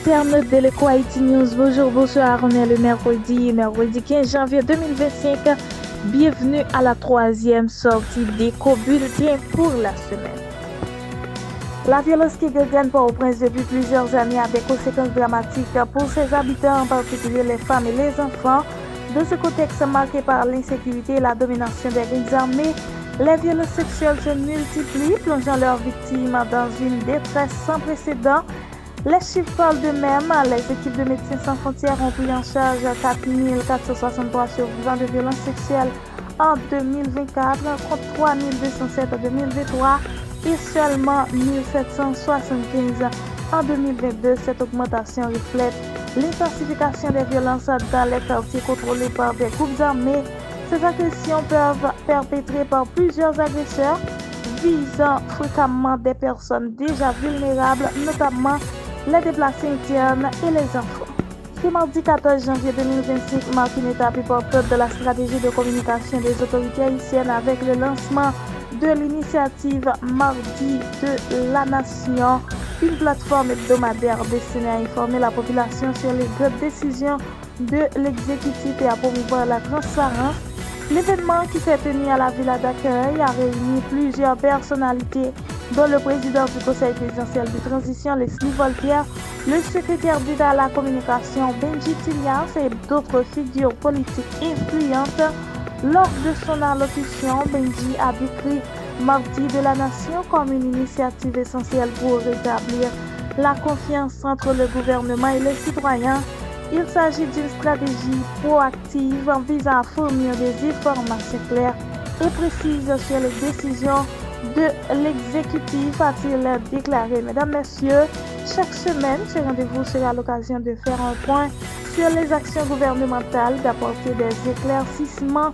internautes de l'Eco Haïti News, bonjour, bonsoir, on est le mercredi 15 janvier 2025. Bienvenue à la troisième sortie d'Eco Bulletin pour la semaine. La violence qui gagne Port-au-Prince depuis plusieurs années a des conséquences dramatiques pour ses habitants, en particulier les femmes et les enfants. Dans ce contexte marqué par l'insécurité et la domination des groupes armés, les violences sexuelles se multiplient, plongeant leurs victimes dans une détresse sans précédent. Les chiffres parlent d'eux-mêmes. Les équipes de Médecins sans frontières ont pris en charge 4 463 survivants de violences sexuelles en 2024 contre 3 207 en 2023 et seulement 1 775 en 2022. Cette augmentation reflète l'intensification des violences dans les quartiers contrôlés par des groupes armés. Ces agressions peuvent perpétrées par plusieurs agresseurs visant fréquemment des personnes déjà vulnérables, notamment les déplacés internes et les enfants. Ce mardi 14 janvier 2025 marque une étape importante de la stratégie de communication des autorités haïtiennes avec le lancement de l'initiative Mardi de la Nation, une plateforme hebdomadaire destinée à informer la population sur les grandes décisions de l'exécutif et à promouvoir la transparence. L'événement qui s'est tenu à la Villa d'accueil a réuni plusieurs personnalités, dont le président du Conseil présidentiel de transition, Leslie Voltaire, le secrétaire d'État à la communication, Benji Tilias, et d'autres figures politiques influentes. Lors de son allocution, Benji a décrit Mardi de la Nation comme une initiative essentielle pour rétablir la confiance entre le gouvernement et les citoyens. Il s'agit d'une stratégie proactive visant à fournir des informations claires et précises sur les décisions de l'exécutif, a-t-il déclaré. Mesdames, Messieurs, chaque semaine, ce rendez-vous sera l'occasion de faire un point sur les actions gouvernementales, d'apporter des éclaircissements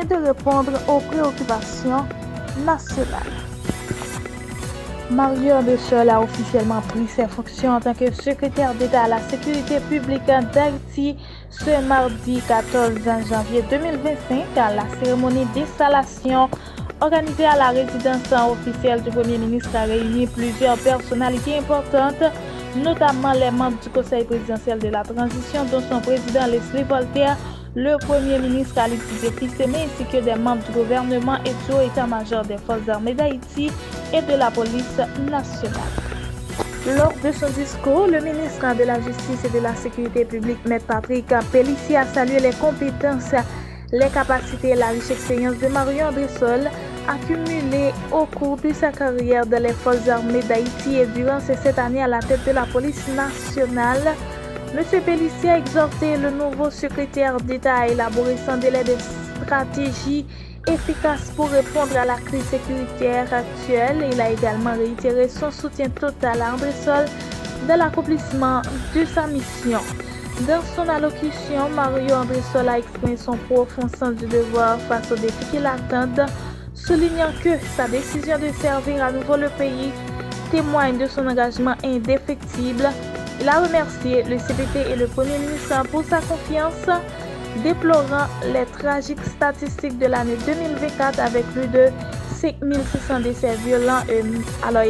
et de répondre aux préoccupations nationales. Mario André-Sol a officiellement pris ses fonctions en tant que secrétaire d'État à la sécurité publique d'Haïti ce mardi 14 janvier 2025 à la cérémonie d'installation organisée à la résidence officielle du Premier ministre a réuni plusieurs personnalités importantes, notamment les membres du Conseil présidentiel de la transition, dont son président Leslie Voltaire, le Premier ministre Ali Fils-Aimé ainsi que des membres du gouvernement et du État-major des forces armées d'Haïti et de la police nationale. Lors de son discours, le ministre de la Justice et de la Sécurité publique, M. Patrick Pellissier, a salué les compétences, les capacités et la riche expérience de Mario André-Sol accumulées au cours de sa carrière dans les forces armées d'Haïti et durant ces 7 années à la tête de la police nationale. M. Pellissier a exhorté le nouveau secrétaire d'État à élaborer sans délai des stratégies efficaces pour répondre à la crise sécuritaire actuelle. Il a également réitéré son soutien total à André-Sol dans l'accomplissement de sa mission. Dans son allocution, Mario André-Sol a exprimé son profond sens du devoir face aux défis qui l'attendent, soulignant que sa décision de servir à nouveau le pays témoigne de son engagement indéfectible. Il a remercié le CPT et le Premier ministre pour sa confiance, déplorant les tragiques statistiques de l'année 2024 avec plus de 5600 décès violents et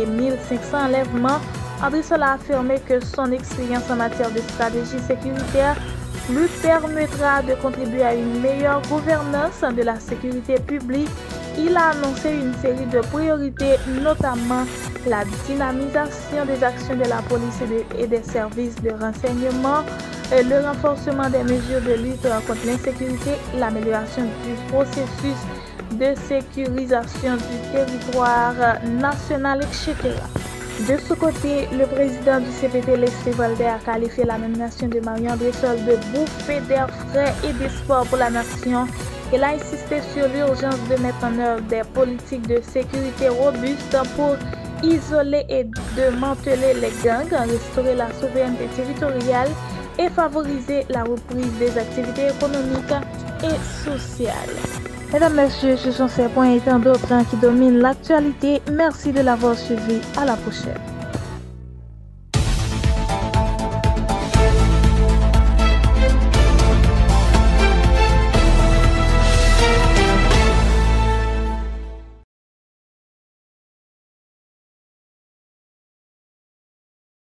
1500 enlèvements. André-Sol a affirmé que son expérience en matière de stratégie sécuritaire lui permettra de contribuer à une meilleure gouvernance de la sécurité publique. Il a annoncé une série de priorités, notamment la dynamisation des actions de la police et des services de renseignement, le renforcement des mesures de lutte contre l'insécurité, l'amélioration du processus de sécurisation du territoire national, etc. De ce côté, le président du CPT, Leslie Voltaire, a qualifié la nomination de Mario André-Sol de bouffée d'air frais et d'espoir pour la nation. Il a insisté sur l'urgence de mettre en œuvre des politiques de sécurité robustes pour isoler et démanteler les gangs, restaurer la souveraineté territoriale et favoriser la reprise des activités économiques et sociales. Mesdames, Messieurs, ce sont ces points et tant d'autres qui dominent l'actualité. Merci de l'avoir suivi. À la prochaine.